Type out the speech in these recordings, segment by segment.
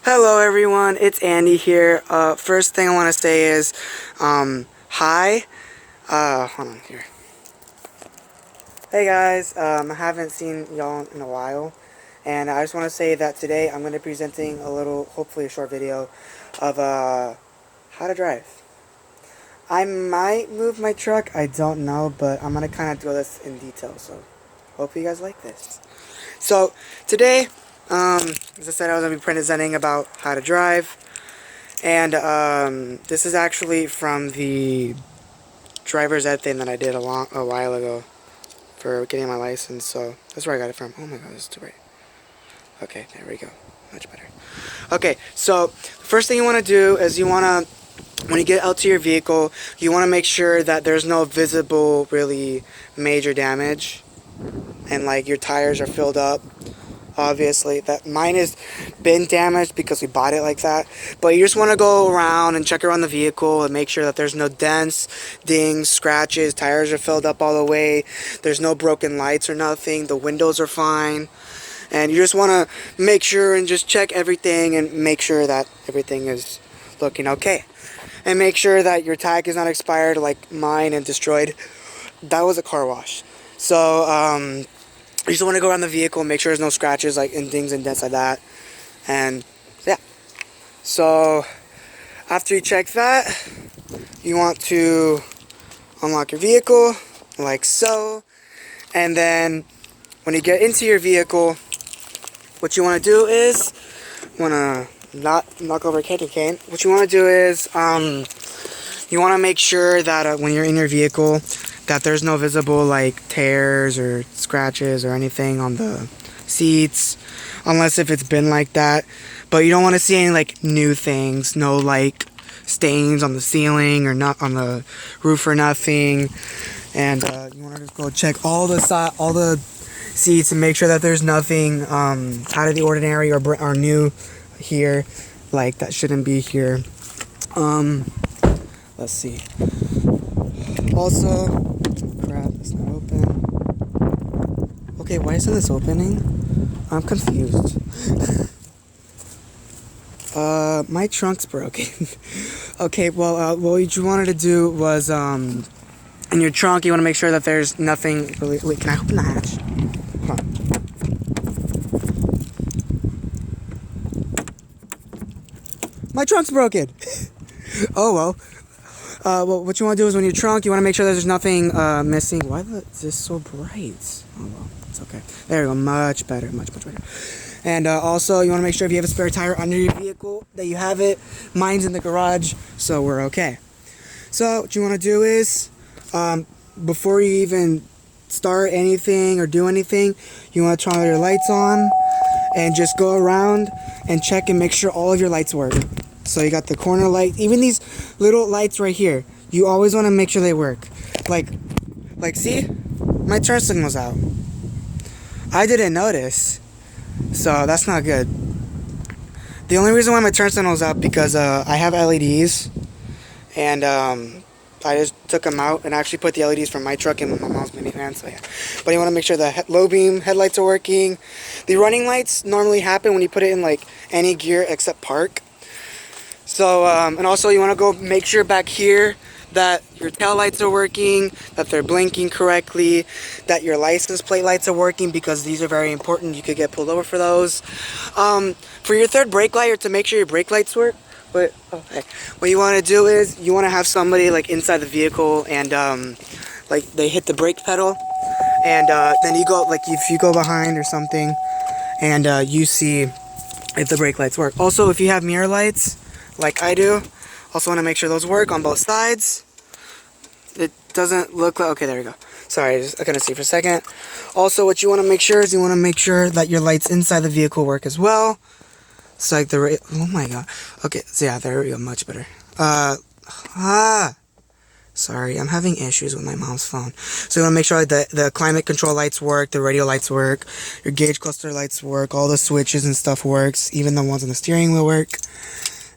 Hello everyone, it's Andy here. First thing I want to say is, hi. Hold on here. Hey guys, I haven't seen y'all in a while, and I just want to say that today I'm going to be presenting a little, hopefully a short video, of, how to drive. I might move my truck, I don't know, but I'm going to kind of do this in detail, so hope you guys like this. So, today, as I said, I was going to be presenting about how to drive, and this is actually from the driver's ed thing that I did a while ago for getting my license, so that's where I got it from. Oh my god, this is too bright. Okay, there we go. Much better. Okay, so the first thing you want to do is you want to, when you get out to your vehicle, you want to make sure that there's no visible, really major damage, and like your tires are filled up. Obviously, that mine has been damaged because we bought it like that, but you just want to go around and check around the vehicle and make sure that there's no dents, dings, scratches, tires are filled up all the way, there's no broken lights or nothing, the windows are fine, and you just want to make sure and just check everything and make sure that everything is looking okay, and make sure that your tag is not expired like mine and destroyed. That was a car wash. So you just want to go around the vehicle and make sure there's no scratches like and dings and dents like that. And yeah. So after you check that, you want to unlock your vehicle like so. And then when you get into your vehicle, what you want to do is not knock over a candy cane. What you want to do is you want to make sure that when you're in your vehicle that there's no visible like tears or scratches or anything on the seats, unless if it's been like that. But you don't want to see any like new things, no like stains on the ceiling or not on the roof or nothing. And you want to just go check all the seats and make sure that there's nothing out of the ordinary or new here, like that shouldn't be here. Let's see. Also, crap, it's not open. Okay, why isn't this opening? I'm confused. My trunk's broken. Okay, well, what you wanted to do was, in your trunk, you want to make sure that there's nothing really. Wait, can I open the hatch? Hold on. My trunk's broken! Oh well. Well, what you want to do is when your trunk, you want to make sure that there's nothing missing. Why is this so bright? Oh well, it's okay. There we go, much better, much better. And also, you want to make sure if you have a spare tire under your vehicle that you have it. Mine's in the garage, so we're okay. So what you want to do is, before you even start anything or do anything, you want to turn all your lights on and just go around and check and make sure all of your lights work. So you got the corner light, even these little lights right here, you always want to make sure they work. Like see, my turn signal's out. I didn't notice, so that's not good. The only reason why my turn signal's out because I have LEDs, and I just took them out and actually put the LEDs from my truck in my mom's minivan, so yeah. But you want to make sure the low beam headlights are working. The running lights normally happen when you put it in like any gear except park. So, and also you want to go make sure back here that your tail lights are working, that they're blinking correctly, that your license plate lights are working because these are very important. You could get pulled over for those. For your third brake light, or to make sure your brake lights work, what you want to do is you want to have somebody like inside the vehicle and like they hit the brake pedal, and then you go, like if you go behind or something and you see if the brake lights work. Also, if you have mirror lights like I do, also want to make sure those work on both sides. It doesn't look like, okay, there we go. Sorry, I couldn't see for a second. Also, what you want to make sure is you want to make sure that your lights inside the vehicle work as well. It's like oh my god. Okay, so yeah, there we go, much better. Sorry, I'm having issues with my mom's phone. So you want to make sure that the climate control lights work, the radio lights work, your gauge cluster lights work, all the switches and stuff works, even the ones on the steering wheel work.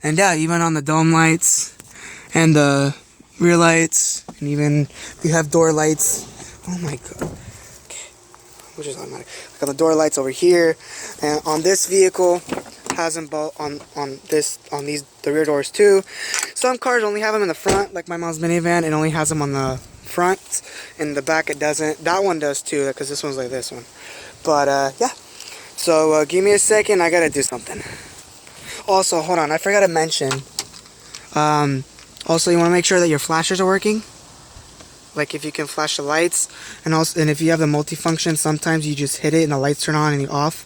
And yeah, even on the dome lights and the rear lights, and even if you have door lights. Oh my god. Okay, which is automatic. Like on the door lights over here, and on this vehicle, has them both on the rear doors too. Some cars only have them in the front, like my mom's minivan. It only has them on the front. In the back it doesn't. That one does too, because this one's like this one. But yeah. So give me a second. I gotta do something. Also, hold on. I forgot to mention. Also, you want to make sure that your flashers are working. Like if you can flash the lights, and if you have the multifunction, sometimes you just hit it and the lights turn on and you off.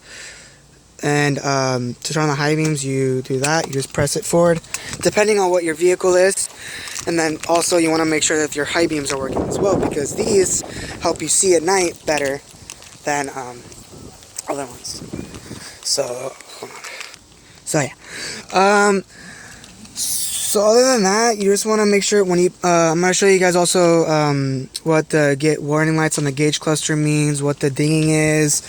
And to turn on the high beams, you do that. You just press it forward, depending on what your vehicle is. And then also you want to make sure that your high beams are working as well, because these help you see at night better than other ones. So hold on. So yeah. So other than that, you just want to make sure when you, I'm going to show you guys also what the warning lights on the gauge cluster means, what the dinging is,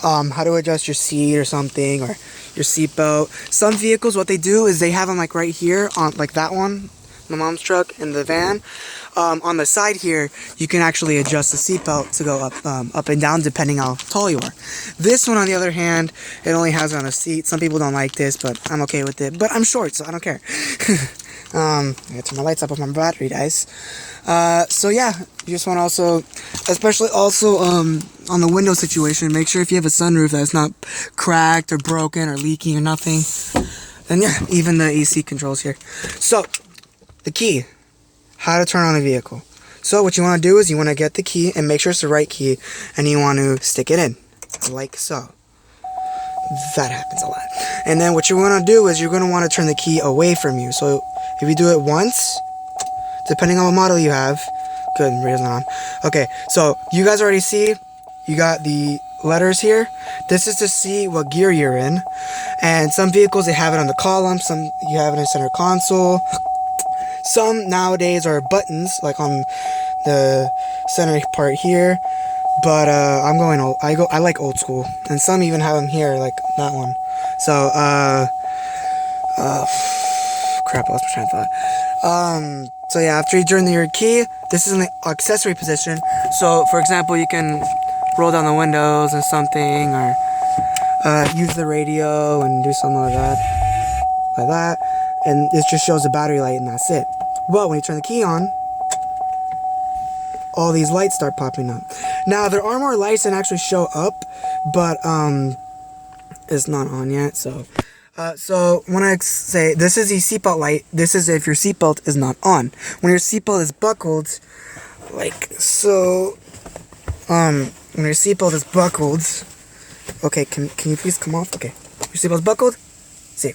how to adjust your seat or something, or your seat belt. Some vehicles, what they do is they have them like right here, on like that one, my mom's truck and the van. On the side here, you can actually adjust the seat belt to go up and down depending how tall you are. This one, on the other hand, it only has it on a seat. Some people don't like this, but I'm okay with it. But I'm short, so I don't care. I gotta turn my lights up with my battery, guys. So yeah, you just want to also, especially also on the window situation, make sure if you have a sunroof that's not cracked or broken or leaking or nothing. And yeah, even the AC controls here. So the key. How to turn on a vehicle. So what you want to do is you want to get the key and make sure it's the right key, and you want to stick it in like so. That happens a lot. And then what you want to do is you're going to want to turn the key away from you. So if you do it once, depending on what model you have, good, radio's not on. Okay, so you guys already see you got the letters here. This is to see what gear you're in, and some vehicles they have it on the column, some you have it in the center console. Some nowadays are buttons, like on the center part here, but I'm going old. I like old school, and some even have them here, like that one. So crap, I lost my train of thought. So yeah, after you turn your key, this is in the accessory position. So for example, you can roll down the windows or something, or use the radio and do something like that, and it just shows the battery light, and that's it. But when you turn the key on, all these lights start popping up. Now, there are more lights that actually show up, but it's not on yet. So when I say this is the seatbelt light, this is if your seatbelt is not on. When your seatbelt is buckled, like so, when your seatbelt is buckled, okay, can you please come off? Okay, your seatbelt's buckled. See,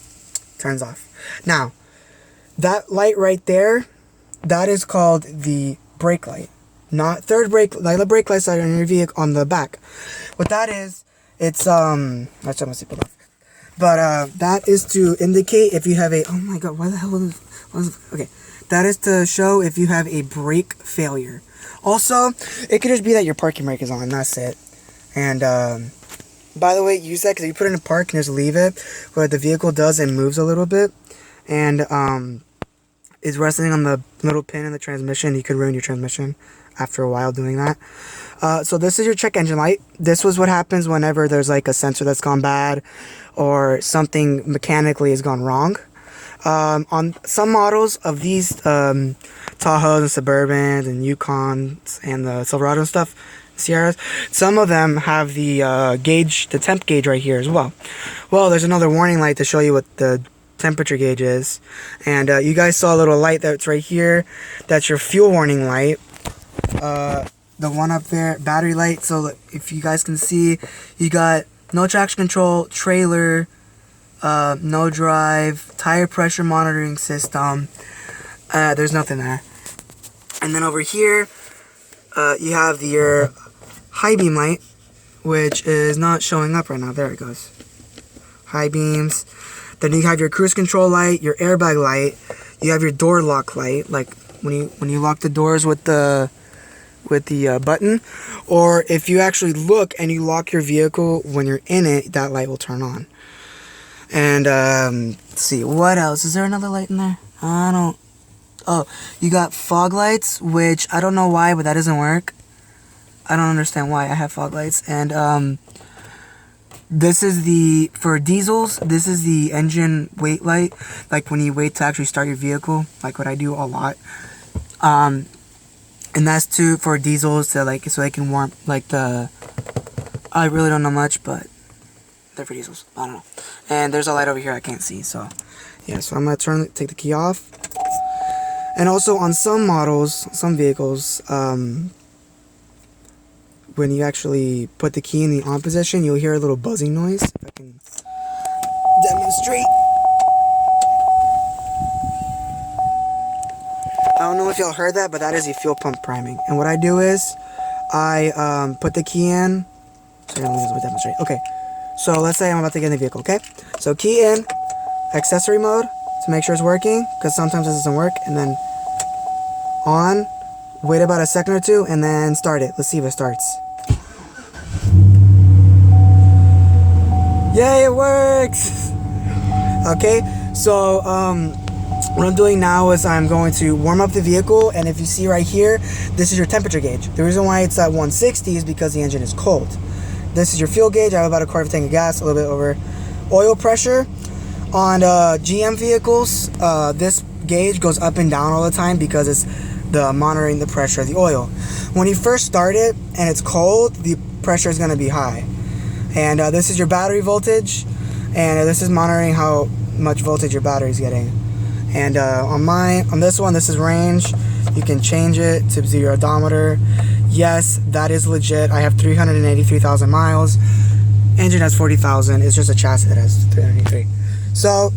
turns off. Now, that light right there, that is called the brake light. Not third brake, like the brake lights that are in your vehicle on the back. What that is, it's let's shut my seatbelt off. But that is to indicate if you have a, oh my god, why the hell is okay. That is to show if you have a brake failure. Also, it could just be that your parking brake is on, that's it. And by the way, use that because if you put it in park and just leave it, what the vehicle does, it moves a little bit. And is resting on the little pin in the transmission. You could ruin your transmission after a while doing that. So this is your check engine light. This was what happens whenever there's like a sensor that's gone bad or something mechanically has gone wrong. On some models of these Tahoes and Suburbans and Yukons and the Silverado and stuff, Sierras, some of them have the gauge, the temp gauge right here as well. Well, there's another warning light to show you what the temperature gauge is, and you guys saw a little light that's right here. That's your fuel warning light. The one up there, battery light. So if you guys can see, you got no traction control, trailer, no drive, tire pressure monitoring system. There's nothing there. And then over here, you have your high beam light, which is not showing up right now. There it goes. High beams. Then you have your cruise control light, your airbag light. You have your door lock light, like when you lock the doors with the button, or if you actually look and you lock your vehicle when you're in it, that light will turn on. And let's see, what else? Is there another light in there? Oh, you got fog lights, which I don't know why, but that doesn't work. I don't understand why I have fog lights. And This is the, for diesels, this is the engine wait light, like when you wait to actually start your vehicle, like what I do a lot. And that's for diesels to like, so they can warm, like I really don't know much, but they're for diesels, I don't know. And there's a light over here I can't see, so yeah, so I'm gonna take the key off. And also on some models, some vehicles, when you actually put the key in the on position, you'll hear a little buzzing noise. If I can demonstrate. I don't know if y'all heard that, but that is the fuel pump priming. And what I do is, I put the key in. So let me demonstrate. Okay, so let's say I'm about to get in the vehicle, okay? So key in, accessory mode, to make sure it's working, because sometimes this doesn't work, and then on, wait about a second or two, and then start it. Let's see if it starts. Yay, it works! Okay, so what I'm doing now is I'm going to warm up the vehicle, and if you see right here, this is your temperature gauge. The reason why it's at 160 is because the engine is cold. This is your fuel gauge. I have about a quarter of a tank of gas, a little bit over. Oil pressure. On GM vehicles, this gauge goes up and down all the time because it's monitoring the pressure of the oil. When you first start it and it's cold, the pressure is going to be high. And this is your battery voltage, and this is monitoring how much voltage your battery is getting. And on this one, this is range. You can change it to your odometer. Yes, that is legit. I have 383,000 miles. Engine has 40,000. It's just a chassis that has 383. So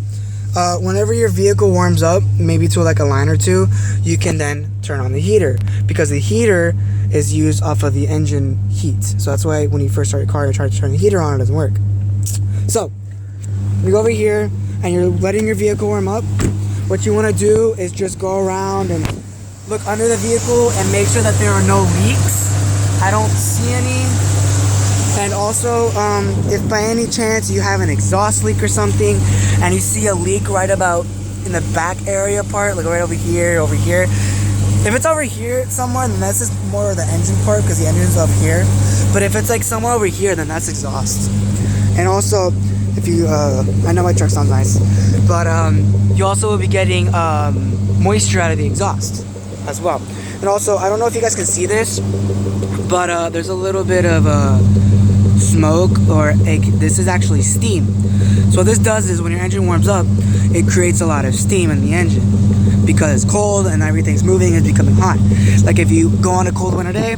whenever your vehicle warms up, maybe to like a line or two, you can then turn on the heater, because the heater is used off of the engine heat. So that's why when you first start your car, you try to turn the heater on, it doesn't work. So you go over here and you're letting your vehicle warm up. What you want to do is just go around and look under the vehicle and make sure that there are no leaks. I don't see any. And also, if by any chance you have an exhaust leak or something and you see a leak right about in the back area part, like right over here, if it's over here somewhere, then that's just more of the engine part because the engine's up here. But if it's like somewhere over here, then that's exhaust. And also, if you, I know my truck sounds nice, but you also will be getting moisture out of the exhaust as well. And also, I don't know if you guys can see this, but there's a little bit of smoke, or this is actually steam. So what this does is when your engine warms up, it creates a lot of steam in the engine because it's cold and everything's moving, it's becoming hot. Like if you go on a cold winter day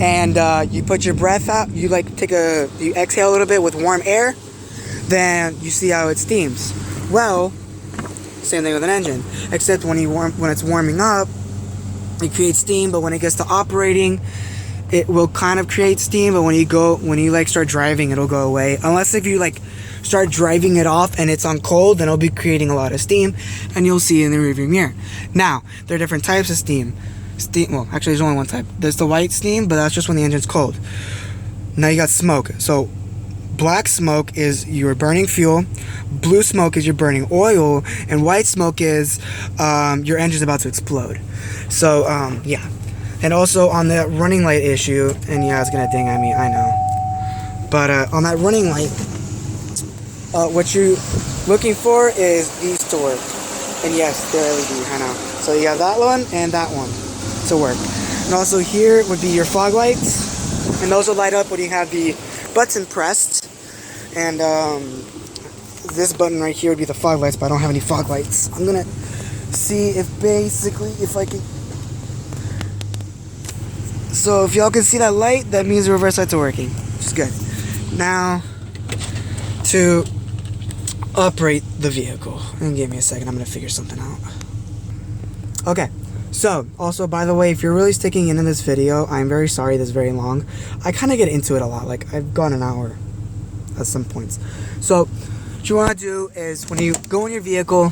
and you put your breath out, you you exhale a little bit with warm air, then you see how it steams. Well, same thing with an engine, except when it's warming up, it creates steam, but when it gets to operating, it will kind of create steam, but when you start driving, it'll go away. Unless if you start driving it off and it's on cold, then it'll be creating a lot of steam, and you'll see it in the rearview mirror. Now, there are different types of steam. Well, actually there's only one type. There's the white steam, but that's just when the engine's cold. Now you got smoke. So black smoke is you're burning fuel, blue smoke is you're burning oil, and white smoke is your engine's about to explode. So yeah. And also on the running light issue, and yeah, it's gonna ding at me, I know. But on that running light, what you're looking for is these to work. And yes, they're LED, I know. So you have that one and that one to work. And also here would be your fog lights, and those will light up when you have the button pressed. And this button right here would be the fog lights, but I don't have any fog lights. I'm gonna see if I can. So if y'all can see that light, that means the reverse lights are working, which is good. Now, to operate the vehicle. And give me a second, I'm going to figure something out. Okay, so, also, by the way, if you're really sticking into this video, I'm very sorry this is very long. I kind of get into it a lot, like, I've gone an hour at some points. So, what you want to do is, when you go in your vehicle,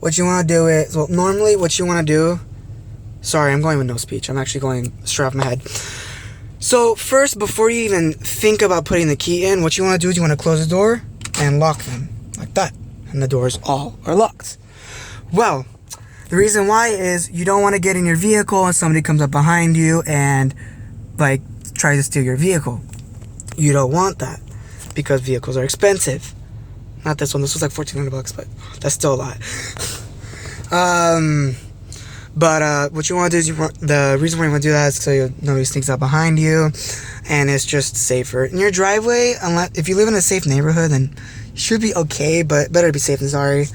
what you want to do is, well, normally what you want to do, sorry, I'm going with no speech. I'm actually going straight off my head. So first, before you even think about putting the key in, what you want to do is you want to close the door and lock them like that. And the doors all are locked. Well, the reason why is you don't want to get in your vehicle and somebody comes up behind you and tries to steal your vehicle. You don't want that. because vehicles are expensive. Not this one. This was like $1,400, but that's still a lot. But what you want to do is the reason why you want to do that is so nobody sneaks up behind you, and it's just safer in your driveway. Unless if you live in a safe neighborhood, then you should be okay, but better to be safe than sorry.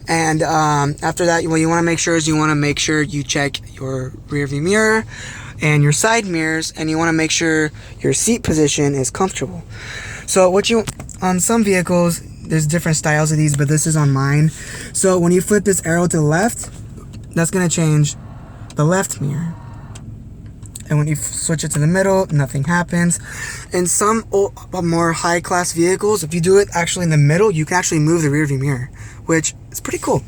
And after that, what you want to make sure is you check your rear view mirror and your side mirrors, and you want to make sure your seat position is comfortable. So on some vehicles, there's different styles of these, but this is on mine. So when you flip this arrow to the left, that's going to change the left mirror. And when you switch it to the middle, nothing happens. In some more high-class vehicles, if you do it actually in the middle, you can actually move the rear view mirror, which is pretty cool.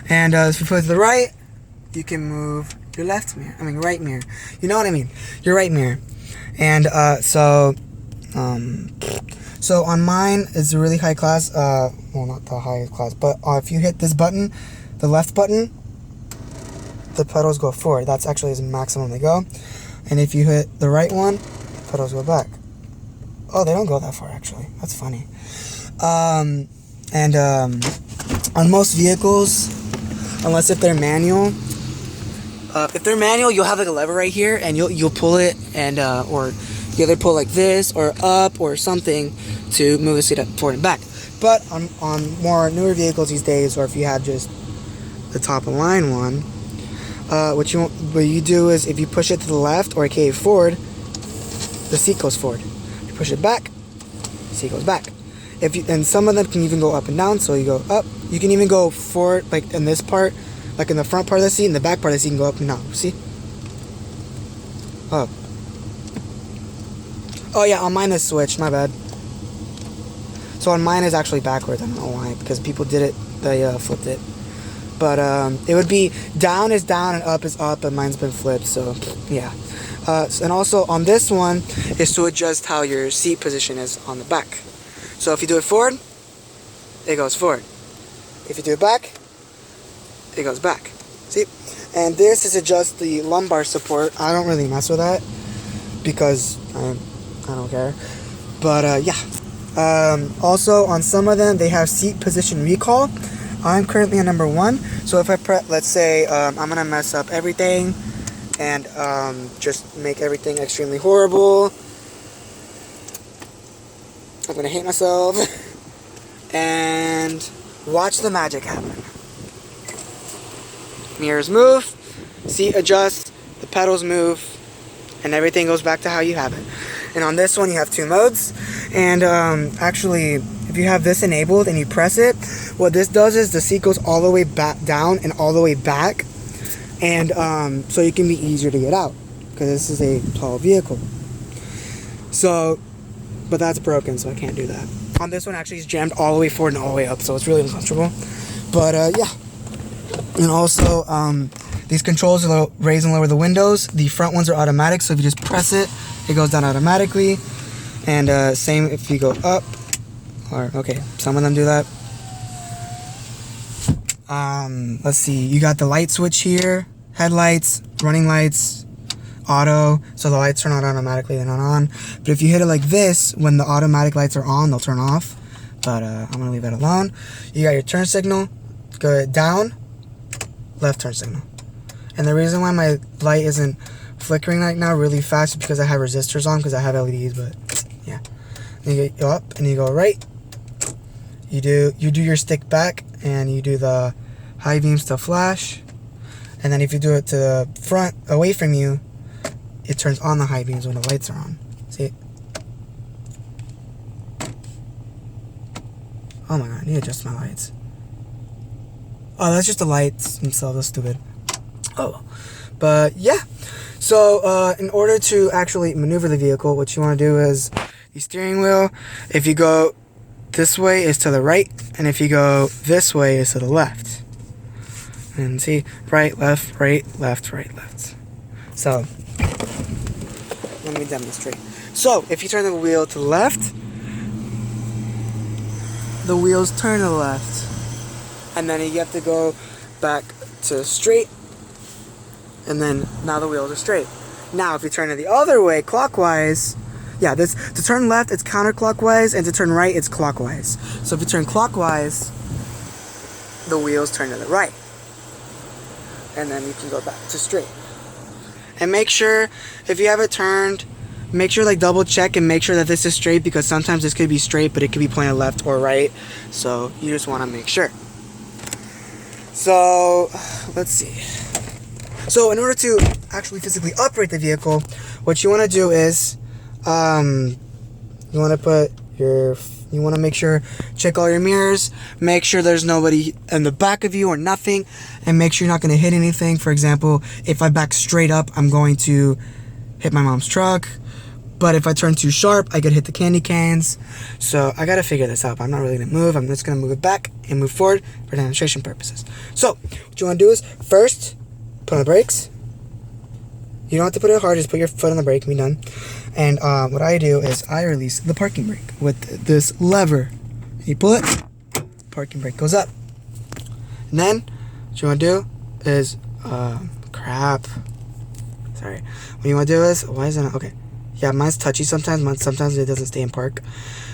And if you flip to the right, you can move your right mirror. You know what I mean? Your right mirror. And so on mine, it's a really high class. Well, not the highest class, but if you hit this button, the left button, the pedals go forward. That's actually as maximum they go. And if you hit the right one, the pedals go back. Oh, they don't go that far actually. That's funny. On most vehicles, unless if they're manual, you'll have like a lever right here, and you'll pull it, and or you either pull like this or up or something to move the seat up forward and back. But on more newer vehicles these days, or if you have just the top of line one, what you do is if you push it to the left or forward, the seat goes forward. If you push it back, the seat goes back. And some of them can even go up and down, so you go up. You can even go forward, like in this part, like in the front part of the seat, and the back part of the seat can go up and down. See? Up. Oh yeah, on mine is switched, my bad. So on mine is actually backwards, I don't know why, because people did it, they flipped it. But it would be down is down and up is up, and mine's been flipped, so yeah. And also on this one is to adjust how your seat position is on the back. So if you do it forward, it goes forward. If you do it back, it goes back. See? And this is adjust the lumbar support. I don't really mess with that because I don't care. But yeah. Also on some of them they have seat position recall. I'm currently on number 1. So if I let's say I'm gonna mess up everything and just make everything extremely horrible. I'm gonna hate myself and watch the magic happen. Mirrors move, seat adjusts, the pedals move, and everything goes back to how you have it. And on this one you have 2 modes, and actually if you have this enabled and you press it, what this does is the seat goes all the way back down and all the way back, and so it can be easier to get out because this is a tall vehicle. So but that's broken, so I can't do that. On this one actually it's jammed all the way forward and all the way up, so it's really uncomfortable. But yeah. And also these controls will raise and lower the windows. The front ones are automatic, so if you just press it, it goes down automatically. And same if you go up, or okay, some of them do that. Let's see, you got the light switch here, headlights, running lights, auto, so the lights turn on automatically, they're not on. But if you hit it like this, when the automatic lights are on, they'll turn off. But I'm gonna leave that alone. You got your turn signal, go down, left turn signal. And the reason why my light isn't flickering right now really fast is because I have resistors on, because I have LEDs, but yeah. And you go up and you go right. You do your stick back and you do the high beams to flash. And then if you do it to the front, away from you, it turns on the high beams when the lights are on. See? Oh my god, I need to adjust my lights. Oh, that's just the lights themselves, that's stupid. Oh, but yeah. So, in order to actually maneuver the vehicle, what you want to do is the steering wheel, if you go this way is to the right, and if you go this way is to the left. And see, right, left, left. So, let me demonstrate. So, if you turn the wheel to the left, the wheels turn to the left. And then you have to go back to straight, and then now the wheels are straight. Now, if you turn it the other way, clockwise, Yeah, this to turn left, it's counterclockwise, and to turn right, it's clockwise. So if you turn clockwise, the wheels turn to the right. And then you can go back to straight. And make sure, if you have it turned, make sure like double check and make sure that this is straight, because sometimes this could be straight, but it could be pointed left or right. So you just want to make sure. So, let's see. So in order to actually physically operate the vehicle, what you want to do is, you want to make sure, check all your mirrors, make sure there's nobody in the back of you or nothing, and make sure you're not going to hit anything. For example, if I back straight up, I'm going to hit my mom's truck, but if I turn too sharp, I could hit the candy cans. So I got to figure this out. I'm not really going to move. I'm just going to move it back and move forward for demonstration purposes. So what you want to do is, first, put on the brakes. You don't have to put it hard, just put your foot on the brake and be done. And what I do is I release the parking brake with this lever. You pull it, parking brake goes up. And then what you want to do is, crap. Sorry. What you want to do is, why is it not, okay. Yeah, mine's touchy sometimes. Sometimes it doesn't stay in park.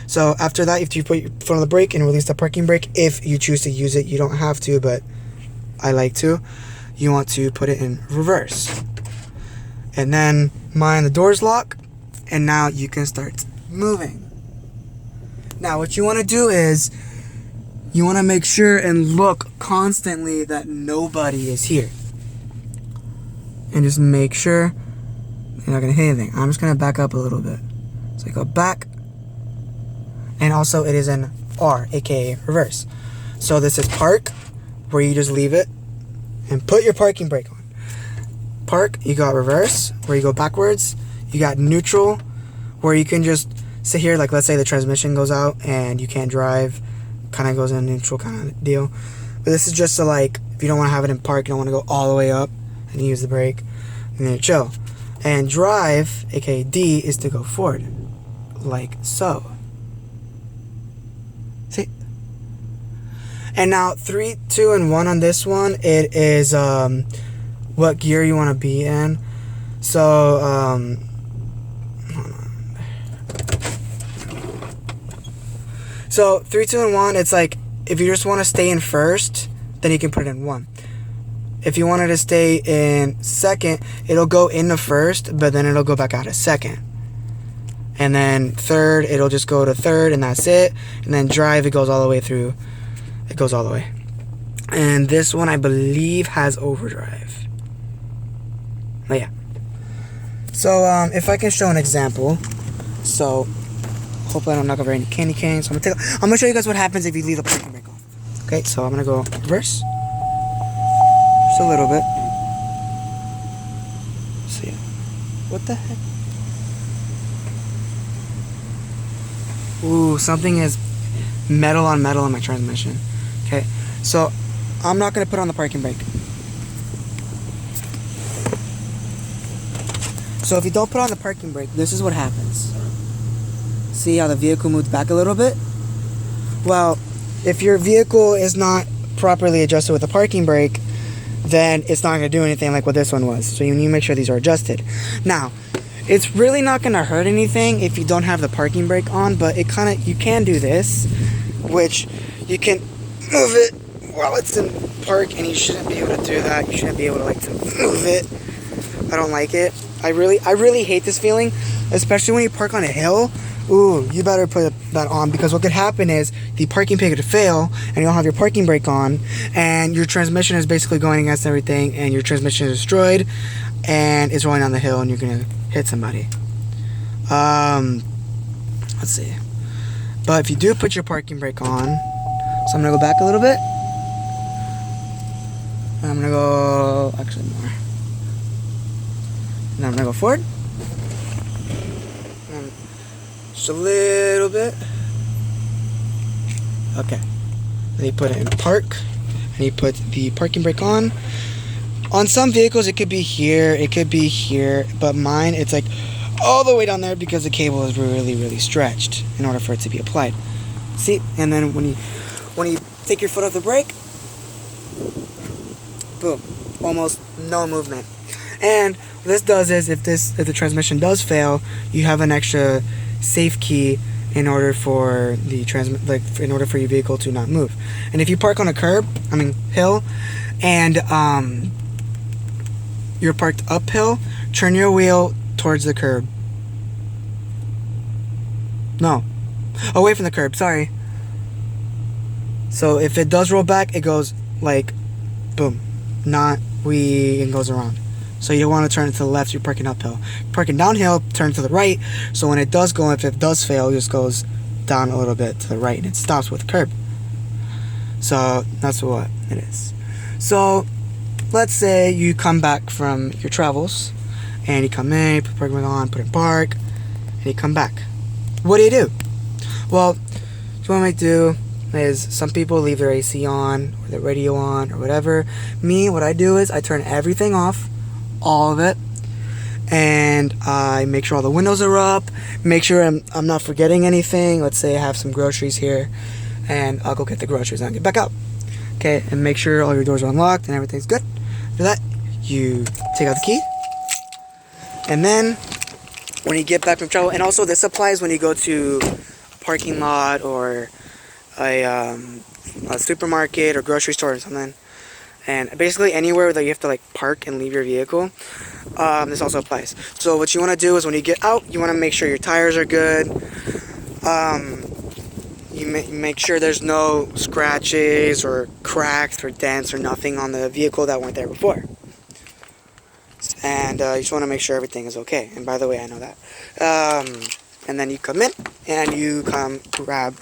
So after that, if you put your foot on the brake and release the parking brake, if you choose to use it, you don't have to, but I like to. You want to put it in reverse. And then the doors lock, and now you can start moving. Now what you want to do is, you want to make sure and look constantly that nobody is here. And just make sure you're not going to hit anything. I'm just going to back up a little bit. So I go back. And also it is in R, aka reverse. So this is park, where you just leave it and put your parking brake on. Park, you got reverse, where you go backwards. You got neutral, where you can just sit here, like let's say the transmission goes out and you can't drive, kind of goes in neutral kind of deal. But this is just to, like, if you don't want to have it in park, you don't want to go all the way up and use the brake, and then chill. And drive, aka D, is to go forward, like so. See? And now 3, 2, and 1 on this one, it is what gear you want to be in. So hold on. So 3, 2, and 1, it's like if you just want to stay in first, then you can put it in 1. If you wanted to stay in second, it'll go into first, but then it'll go back out of second. And then third, it'll just go to third, and that's it. And then drive, it goes all the way through. It goes all the way. And this one, I believe, has overdrive. But yeah. So, if I can show an example. So, hopefully I don't knock over any candy canes. So I'm gonna show you guys what happens if you leave the parking brake on. Okay, so I'm gonna go reverse. Just a little bit. So yeah. What the heck? Ooh, something is metal on metal in my transmission. Okay, so I'm not gonna put on the parking brake. So if you don't put on the parking brake, this is what happens. See how the vehicle moves back a little bit? Well, if your vehicle is not properly adjusted with the parking brake, then it's not going to do anything like what this one was. So you need to make sure these are adjusted. Now, it's really not going to hurt anything if you don't have the parking brake on, but it kind of, you can do this, which you can move it while it's in park, and you shouldn't be able to do that. You shouldn't be able to move it. I don't like it. I really hate this feeling, especially when you park on a hill. Ooh, you better put that on, because what could happen is the parking brake could fail and you don't have your parking brake on, and your transmission is basically going against everything, and your transmission is destroyed and it's rolling down the hill and you're gonna hit somebody. Let's see. But if you do put your parking brake on, so I'm gonna go back a little bit. I'm gonna go actually more. Now I'm gonna go forward. Just a little bit. Okay. Then you put it in park, and you put the parking brake on. On some vehicles, it could be here, it could be here, but mine, it's like all the way down there because the cable is really, really stretched in order for it to be applied. See? And then when you take your foot off the brake, boom, almost no movement. And what this does is if the transmission does fail, you have an extra safe key in order for the in order for your vehicle to not move. And if you park on a hill, and you're parked uphill, turn your wheel towards the curb. No, away from the curb, sorry. So if it does roll back, it goes like boom, not wee, and goes around. So you want to turn it to the left, you're parking uphill. Parking downhill, turn to the right, so when it does go, if it does fail, it just goes down a little bit to the right and it stops with the curb. So that's what it is. So let's say you come back from your travels and you come in, you put parking brake on, put in park, and you come back. What do? Well, what you want to do is some people leave their AC on or their radio on or whatever. Me, what I do is I turn everything off, all of it, and I make sure all the windows are up, make sure I'm not forgetting anything. Let's say I have some groceries here, and I'll go get the groceries and I'll get back out. Okay, and make sure all your doors are unlocked and everything's good. After that, you take out the key, and then when you get back from travel, and also this applies when you go to a parking lot or a supermarket or grocery store or something, and basically anywhere that you have to like park and leave your vehicle, this also applies. So what you want to do is when you get out, you want to make sure your tires are good. You make sure there's no scratches or cracks or dents or nothing on the vehicle that weren't there before. And you just want to make sure everything is okay. And by the way, I know that. And then you come in and you come grab.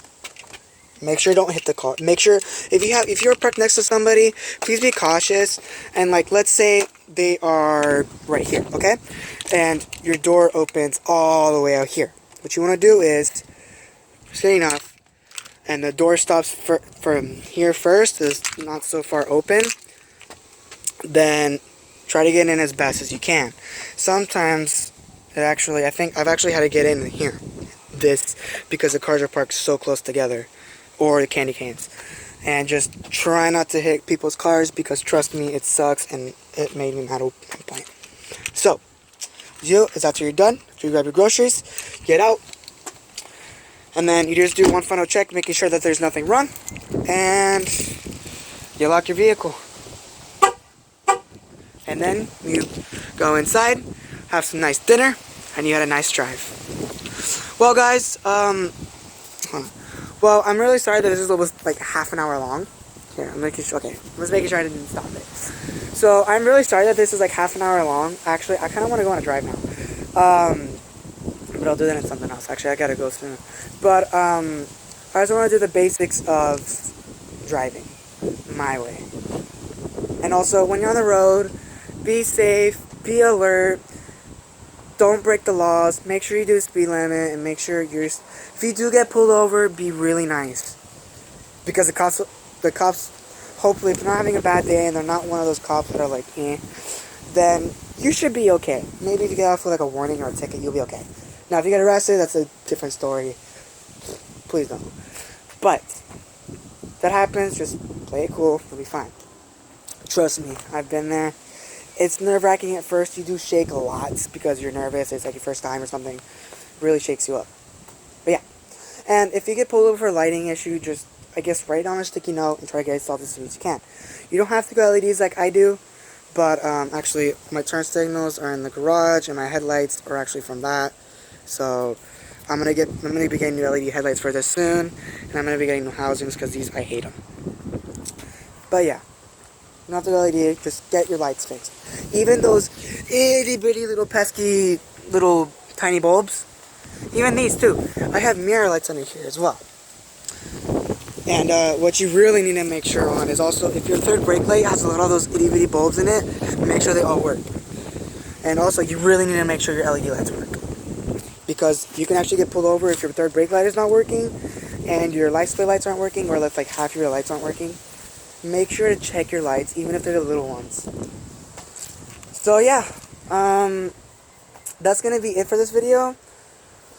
Make sure you don't hit the car. Make sure if you're parked next to somebody, please be cautious. And like, let's say they are right here, okay? And your door opens all the way out here. What you want to do is, say enough, and the door stops from here first, is not so far open, then try to get in as best as you can. Sometimes I've actually had to get in here, because the cars are parked so close together, or the candy canes, and just try not to hit people's cars, because trust me, it sucks and it made me mad at one point. So is after you're done, after you grab your groceries, get out, and then you just do one final check, making sure that there's nothing wrong, and you lock your vehicle. And then you go inside, have some nice dinner, and you had a nice drive. Well, guys, I'm really sorry that this was like half an hour long. Here, I'm making sure. Okay, I'm just making sure I didn't stop it. So I'm really sorry that this is like half an hour long. Actually, I kind of want to go on a drive now. But I'll do that in something else. Actually, I gotta go soon. But I just want to do the basics of driving my way. And also, when you're on the road, be safe, be alert, don't break the laws, make sure you do the speed limit, and make sure if you do get pulled over, be really nice. Because the cops, hopefully, if they're not having a bad day and they're not one of those cops that are like, then you should be okay. Maybe if you get off with like a warning or a ticket, you'll be okay. Now, if you get arrested, that's a different story. Please don't. But if that happens, just play it cool, you'll be fine. Trust me, I've been there. It's nerve-wracking at first. You do shake a lot because you're nervous. It's like your first time or something. It really shakes you up. But yeah. And if you get pulled over for a lighting issue, just, I guess, write down a sticky note and try to get it solved as soon as you can. You don't have to go LEDs like I do. But actually, my turn signals are in the garage, and my headlights are actually from that. So I'm gonna be getting new LED headlights for this soon, and I'm gonna be getting new housings because these, I hate them. But yeah. Not the LED, just get your lights fixed. Even those itty bitty little pesky little tiny bulbs, even these too. I have mirror lights under here as well. And what you really need to make sure on is also, if your third brake light has a lot of those itty bitty bulbs in it, make sure they all work. And also, you really need to make sure your LED lights work. Because you can actually get pulled over if your third brake light is not working, and your light split lights aren't working, or if like half your lights aren't working. Make sure to check your lights, even if they're the little ones. So yeah, that's gonna be it for this video.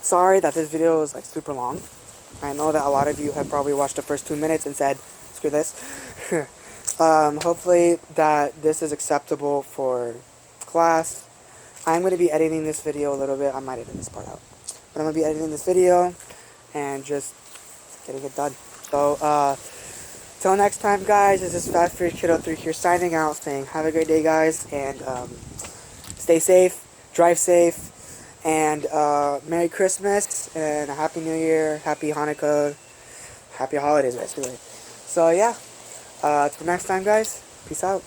Sorry that this video is like super long. I know that a lot of you have probably watched the first 2 minutes and said, screw this. Hopefully that this is acceptable for class. I'm going to be editing this video a little bit. I might edit this part out. But I'm going to be editing this video and just getting it done. So, till next time, guys, this is Fast Food Kiddo 3 here signing out, saying have a great day, guys, and stay safe, drive safe, and Merry Christmas, and a Happy New Year, Happy Hanukkah, Happy Holidays, basically. So, yeah, till next time, guys, peace out.